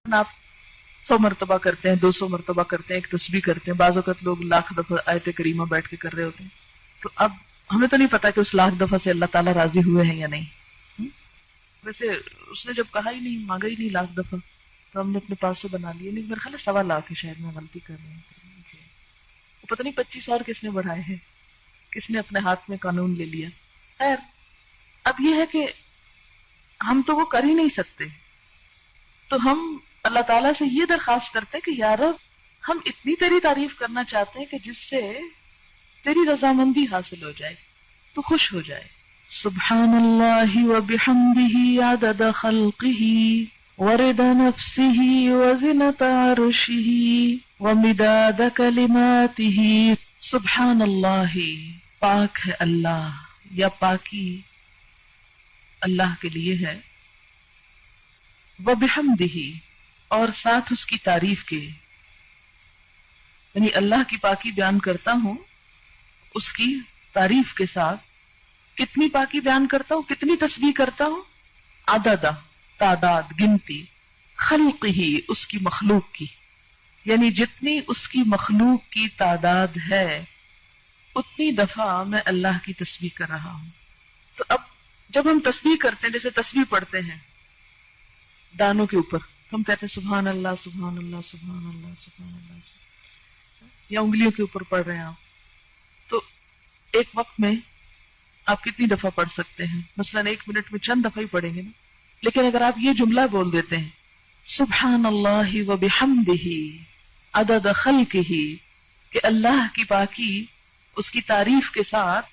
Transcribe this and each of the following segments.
آپ 100 مرتبہ کرتے ہیں، 200 مرتبہ کرتے ہیں، ایک تسبیح کرتے ہیں، بعض اوقات لوگ لاکھ دفعہ آیت کریمہ بیٹھ کے کر رہے ہوتے ہیں. تو اب ہمیں تو نہیں پتا کہ اس لاکھ دفعہ سے اللہ تعالیٰ راضی ہوئے ہیں یا نہیں. ویسے اس نے جب کہا ہی نہیں، مانگا ہی نہیں لاکھ دفعہ، تو ہم نے اپنے پاس سے بنا لیے. نہیں، میرے خیال ہے 1.25 لاکھ ہے، شاید میں غلطی کر رہی ہوں. پتہ نہیں 25 اور کس نے بڑھائے ہیں، کس نے اپنے ہاتھ میں قانون لے لیا. خیر، اب یہ ہے کہ ہم تو وہ کر ہی نہیں سکتے، تو ہم اللہ تعالیٰ سے یہ درخواست کرتے ہیں کہ یا رب، ہم اتنی تیری تعریف کرنا چاہتے ہیں کہ جس سے تیری رضامندی حاصل ہو جائے، تو خوش ہو جائے. سبحان اللہ وبحمدہ عدد خلقہ ورضا نفسہ وزنۃ عرشہ ومداد کلماتہ. سبحان اللہ، پاک ہے اللہ، یا پاکی اللہ کے لیے ہے. وبحمدہ، اور ساتھ اس کی تعریف کے، یعنی اللہ کی پاکی بیان کرتا ہوں اس کی تعریف کے ساتھ. کتنی پاکی بیان کرتا ہوں، کتنی تسبیح کرتا ہوں؟ عدد، تعداد، گنتی، خلق ہی، اس کی مخلوق کی، یعنی جتنی اس کی مخلوق کی تعداد ہے اتنی دفعہ میں اللہ کی تسبیح کر رہا ہوں. تو اب جب ہم تسبیح کرتے ہیں، جیسے تسبیح پڑھتے ہیں دانوں کے اوپر، تو ہم کہتے ہیں سبحان اللہ سبحان اللہ سبحان اللہ سبحان اللہ، یا انگلیوں کے اوپر پڑھ رہے ہیں آپ، تو ایک وقت میں آپ کتنی دفعہ پڑھ سکتے ہیں؟ مثلا 1 منٹ میں چند دفعہ ہی پڑھیں گے نا. لیکن اگر آپ یہ جملہ بول دیتے ہیں سبحان اللہ وبحمدہ عدد خلقہ، کہ اللہ کی پاکی اس کی تعریف کے ساتھ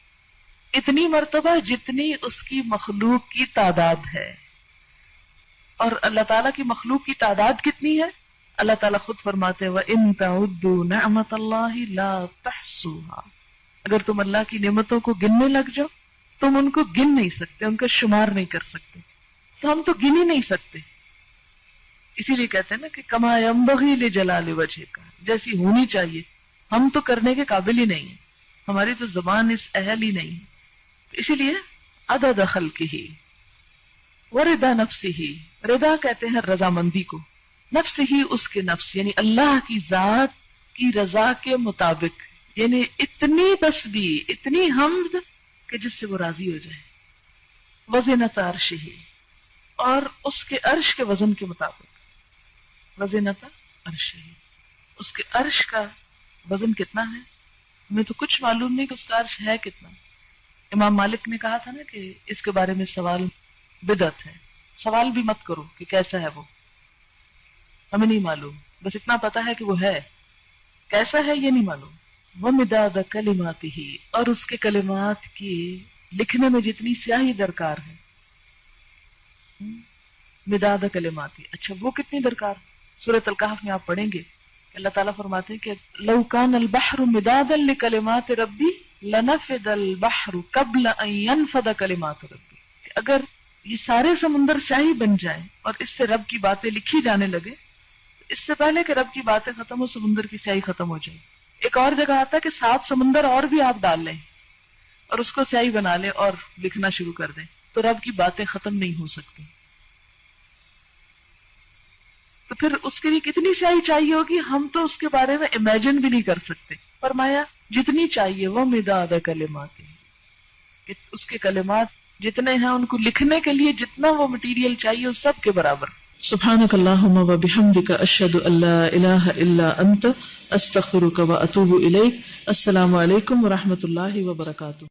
اتنی مرتبہ جتنی اس کی مخلوق کی تعداد ہے. اور اللہ تعالیٰ کی مخلوق کی تعداد کتنی ہے؟ اللہ تعالیٰ خود فرماتے ہیں وَإِن تَعُدُّوا نِعْمَتَ اللَّهِ لَا تَحْصُوهَا. اگر تم اللہ کی نعمتوں کو گننے لگ جاؤ، تم ان کو گن نہیں سکتے، ان کا شمار نہیں کر سکتے. تو ہم تو گن ہی نہیں سکتے. اسی لیے کہتے ہیں نا کہ کما ينبغي لجلال وجهك، جیسی ہونی چاہیے، ہم تو کرنے کے قابل ہی نہیں ہیں، ہماری تو زبان اس اہل ہی نہیں ہے. اسی لیے عدد خلقہ ورضا نفسہ، رضا کہتے ہیں رضامندی کو، نفس ہی اس کے نفس، یعنی اللہ کی ذات کی رضا کے مطابق، یعنی اتنی تسبیح، اتنی حمد کہ جس سے وہ راضی ہو جائے. وزنۃ عرشہ، اور اس کے عرش کے وزن کے مطابق. وزنۃ عرشہ، اس کے عرش کا وزن کتنا ہے؟ ہمیں تو کچھ معلوم نہیں کہ اس کا عرش ہے کتنا. امام مالک نے کہا تھا نا کہ اس کے بارے میں سوال بدعت ہے. سوال بھی مت کرو کہ کیسا ہے وہ، ہمیں نہیں معلوم، بس اتنا پتا ہے کہ وہ ہے، کیسا ہے یہ نہیں معلوم. وَمِدَادَ كَلِمَاتِهِ، اور اس کے کلمات کی لکھنے میں جتنی سیاہی درکار ہے. مداد کلماتی، اچھا وہ کتنی درکار؟ سورۃ الکہف میں آپ پڑھیں گے کہ اللہ تعالیٰ فرماتے ہیں کہ لو کان البحر مدادا لکلمات ربی لنفد البحر قبل ان ينفد کلمات ربی، کہ اگر یہ سارے سمندر سیاہی بن جائیں اور اس سے رب کی باتیں لکھی جانے لگے، اس سے پہلے کہ رب کی باتیں ختم ہو سمندر کی سیاہی ختم ہو جائے. ایک اور جگہ آتا ہے کہ 7 سمندر اور بھی آپ ڈال لیں اور اس کو سیاہی بنا لیں اور لکھنا شروع کر دیں، تو رب کی باتیں ختم نہیں ہو سکتی. تو پھر اس کے لیے کتنی سیاہی چاہیے ہوگی، ہم تو اس کے بارے میں امیجن بھی نہیں کر سکتے. فرمایا جتنی چاہیے وہ مداد کلمات، کہ اس کے کلمات جتنے ہیں ان کو لکھنے کے لیے جتنا وہ مٹیریل چاہیے اس سب کے برابر. سبحانک اللہم وبحمدک اشہد ان لا الہ الا انت استغفرک واتوب الیک. السلام علیکم ورحمۃ اللہ وبرکاتہ.